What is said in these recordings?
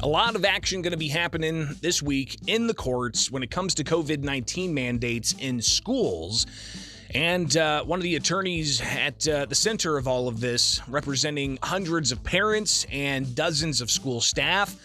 A lot of action going to be happening this week in the courts when it comes to COVID-19 mandates in schools. And one of the attorneys at the center of all of this, representing hundreds of parents and dozens of school staff,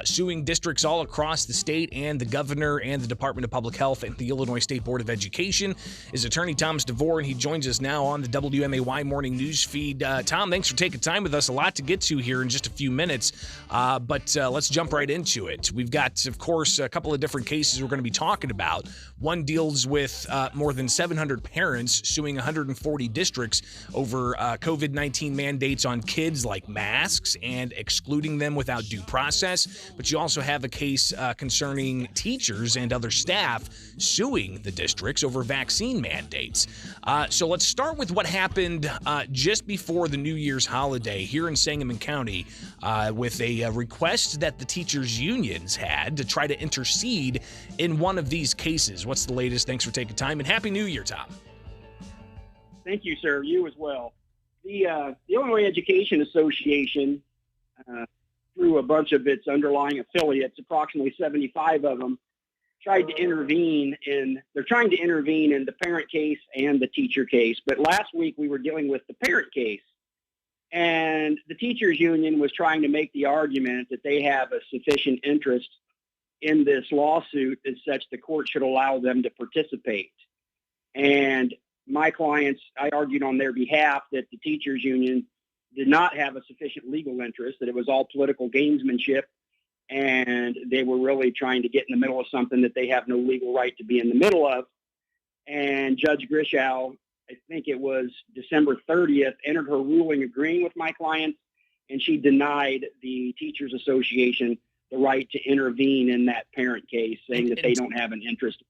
suing districts all across the state and the governor and the Department of Public Health and the Illinois State Board of Education, is attorney Thomas DeVore, and he joins us now on the WMAY morning news feed. Tom, thanks for taking time with us. A lot to get to here in just a few minutes, but let's jump right into it. We've got, of course, a couple of different cases we're going to be talking about. One deals with more than 700 parents suing 140 districts over COVID-19 mandates on kids like masks and excluding them without due process. But you also have a case concerning teachers and other staff suing the districts over vaccine mandates. So let's start with what happened just before the New Year's holiday here in Sangamon County with a request that the teachers' unions had to try to intercede in one of these cases. What's the latest? Thanks for taking time, and Happy New Year, Tom. Thank you, sir. You as well. The Illinois Education Association, through a bunch of its underlying affiliates, approximately 75 of them, they're trying to intervene in the parent case and the teacher case. But last week we were dealing with the parent case, and the teachers union was trying to make the argument that they have a sufficient interest in this lawsuit as such the court should allow them to participate. And my clients, I argued on their behalf that the teachers union did not have a sufficient legal interest, that it was all political gamesmanship, and they were really trying to get in the middle of something that they have no legal right to be in the middle of. And Judge Grishow, I think it was December 30th, entered her ruling agreeing with my clients, and she denied the Teachers Association the right to intervene in that parent case, saying that they don't have an interest.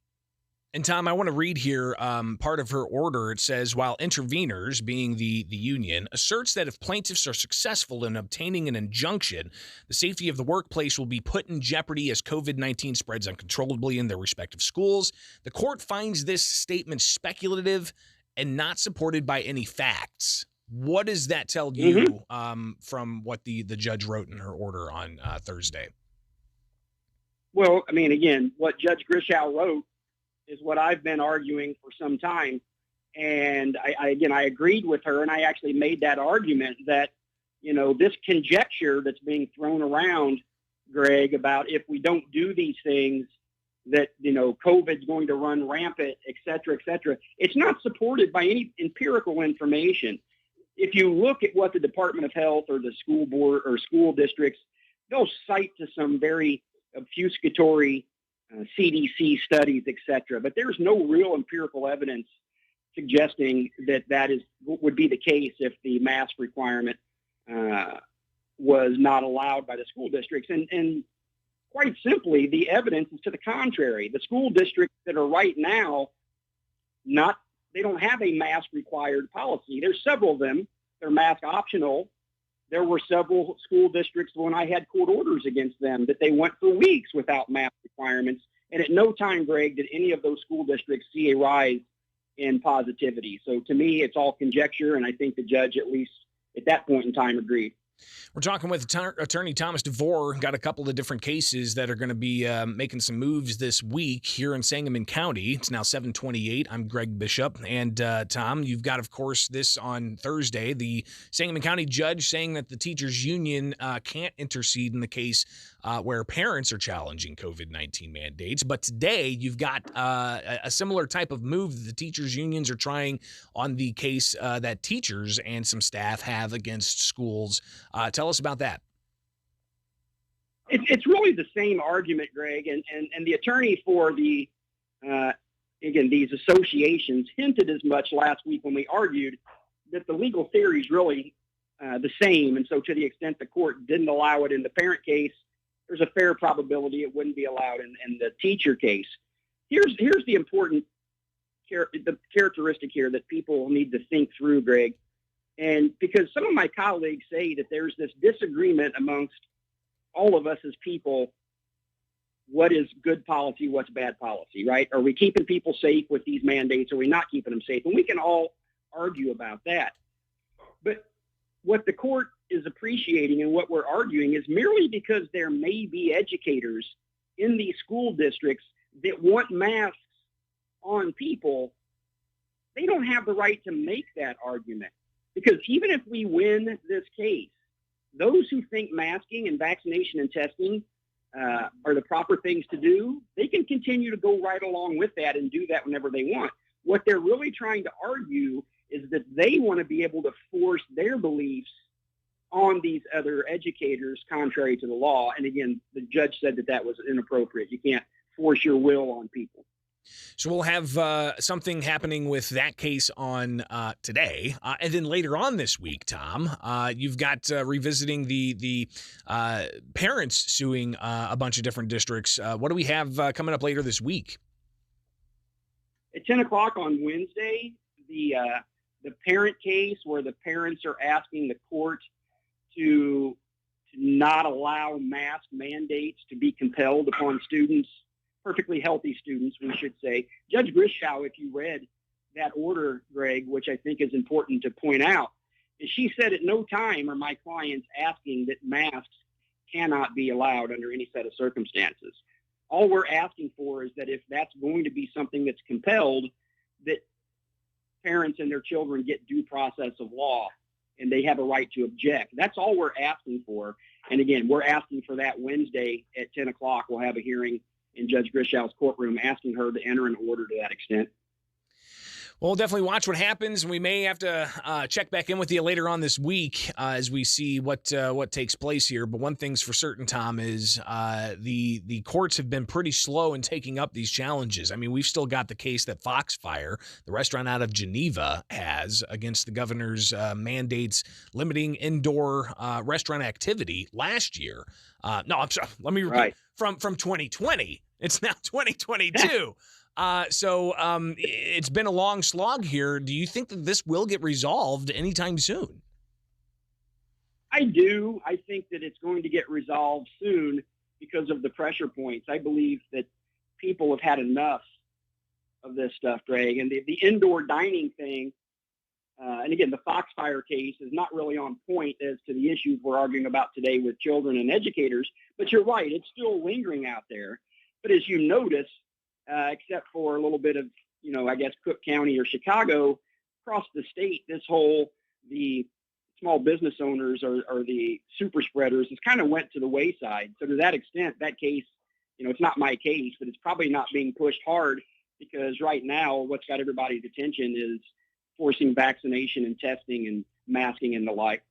And Tom, I want to read here part of her order. It says, while interveners, being the union, asserts that if plaintiffs are successful in obtaining an injunction, the safety of the workplace will be put in jeopardy as COVID-19 spreads uncontrollably in their respective schools. The court finds this statement speculative and not supported by any facts. What does that tell you from what the judge wrote in her order on Thursday? Well, I mean, again, what Judge Grishow wrote is what I've been arguing for some time. And I agreed with her, and I actually made that argument that, this conjecture that's being thrown around, Greg, about if we don't do these things, that, COVID's going to run rampant, et cetera, it's not supported by any empirical information. If you look at what the Department of Health or the school board or school districts, they'll cite to some very obfuscatory CDC studies, et cetera, but there's no real empirical evidence suggesting that would be the case if the mask requirement was not allowed by the school districts. And quite simply, the evidence is to the contrary. The school districts that are right now, they don't have a mask required policy. There's several of them. They're mask optional. There were several school districts when I had court orders against them that they went for weeks without mask requirements. And at no time, Greg, did any of those school districts see a rise in positivity. So to me, it's all conjecture. And I think the judge, at least at that point in time, agreed. We're talking with attorney Thomas DeVore. Got a couple of different cases that are going to be making some moves this week here in Sangamon County. It's now 7:28. I'm Greg Bishop. And Tom, you've got, of course, this on Thursday, the Sangamon County judge saying that the teachers union can't intercede in the case where parents are challenging COVID-19 mandates. But today you've got a similar type of move that the teachers unions are trying on the case that teachers and some staff have against schools. Tell us about that. It's really the same argument, Greg, and the attorney for these associations hinted as much last week when we argued that the legal theory is really the same. And so to the extent the court didn't allow it in the parent case, there's a fair probability it wouldn't be allowed in the teacher case. Here's the important characteristic here that people need to think through, Greg. And because some of my colleagues say that there's this disagreement amongst all of us as people, what is good policy, what's bad policy, right? Are we keeping people safe with these mandates? Are we not keeping them safe? And we can all argue about that. But what the court is appreciating and what we're arguing is merely because there may be educators in these school districts that want masks on people, they don't have the right to make that argument. Because even if we win this case, those who think masking and vaccination and testing are the proper things to do, they can continue to go right along with that and do that whenever they want. What they're really trying to argue is that they want to be able to force their beliefs on these other educators contrary to the law. And again, the judge said that that was inappropriate. You can't force your will on people. So we'll have something happening with that case on today. And then later on this week, Tom, you've got revisiting the parents suing a bunch of different districts. What do we have coming up later this week? At 10 o'clock on Wednesday, the parent case where the parents are asking the court to not allow mask mandates to be compelled upon students, perfectly healthy students, we should say. Judge Grishow, if you read that order, Greg, which I think is important to point out, is she said at no time are my clients asking that masks cannot be allowed under any set of circumstances. All we're asking for is that if that's going to be something that's compelled, that parents and their children get due process of law and they have a right to object. That's all we're asking for. And again, we're asking for that Wednesday at 10 o'clock. We'll have a hearing in Judge Grishow's courtroom asking her to enter an order to that extent. Well, we'll definitely watch what happens, and we may have to check back in with you later on this week as we see what takes place here. But one thing's for certain, Tom, is the courts have been pretty slow in taking up these challenges. I mean, we've still got the case that Foxfire, the restaurant out of Geneva, has against the governor's mandates limiting indoor restaurant activity last year. No, I'm sorry. Let me repeat. Right. From 2020. It's now 2022. So it's been a long slog here. Do you think that this will get resolved anytime soon? I do. I think that it's going to get resolved soon because of the pressure points. I believe that people have had enough of this stuff, Greg. And the indoor dining thing, and again, the Foxfire case is not really on point as to the issues we're arguing about today with children and educators. But you're right, it's still lingering out there. But as you notice, except for a little bit of, I guess Cook County or Chicago, across the state, the small business owners or the super spreaders has kind of went to the wayside. So to that extent, that case, it's not my case, but it's probably not being pushed hard because right now what's got everybody's attention is forcing vaccination and testing and masking and the like.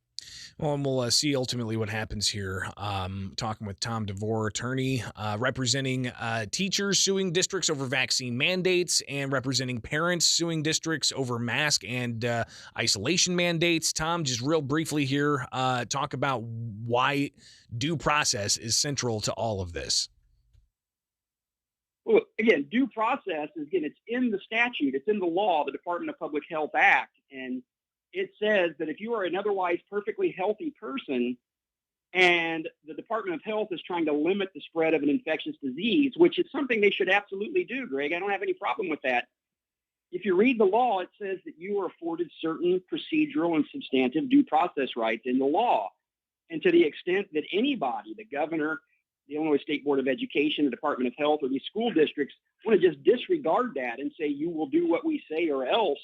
Well, and we'll see ultimately what happens here. Talking with Tom DeVore, attorney, representing teachers suing districts over vaccine mandates and representing parents suing districts over mask and isolation mandates. Tom, just real briefly here, talk about why due process is central to all of this. Well, again, due process is, it's in the statute. It's in the law, the Department of Public Health Act. And it says that if you are an otherwise perfectly healthy person and the Department of Health is trying to limit the spread of an infectious disease, which is something they should absolutely do, Greg, I don't have any problem with that. If you read the law, it says that you are afforded certain procedural and substantive due process rights in the law. And to the extent that anybody, the governor, the Illinois State Board of Education, the Department of Health, or these school districts want to just disregard that and say, you will do what we say or else,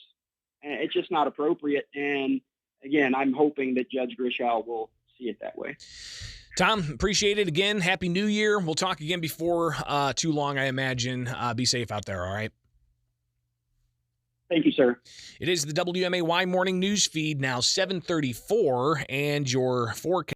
it's just not appropriate. And again, I'm hoping that Judge Grishow will see it that way. Tom, appreciate it again. Happy New Year. We'll talk again before too long, I imagine. Be safe out there, all right? Thank you, sir. It is the WMAY morning news feed now 7:34, and your forecast.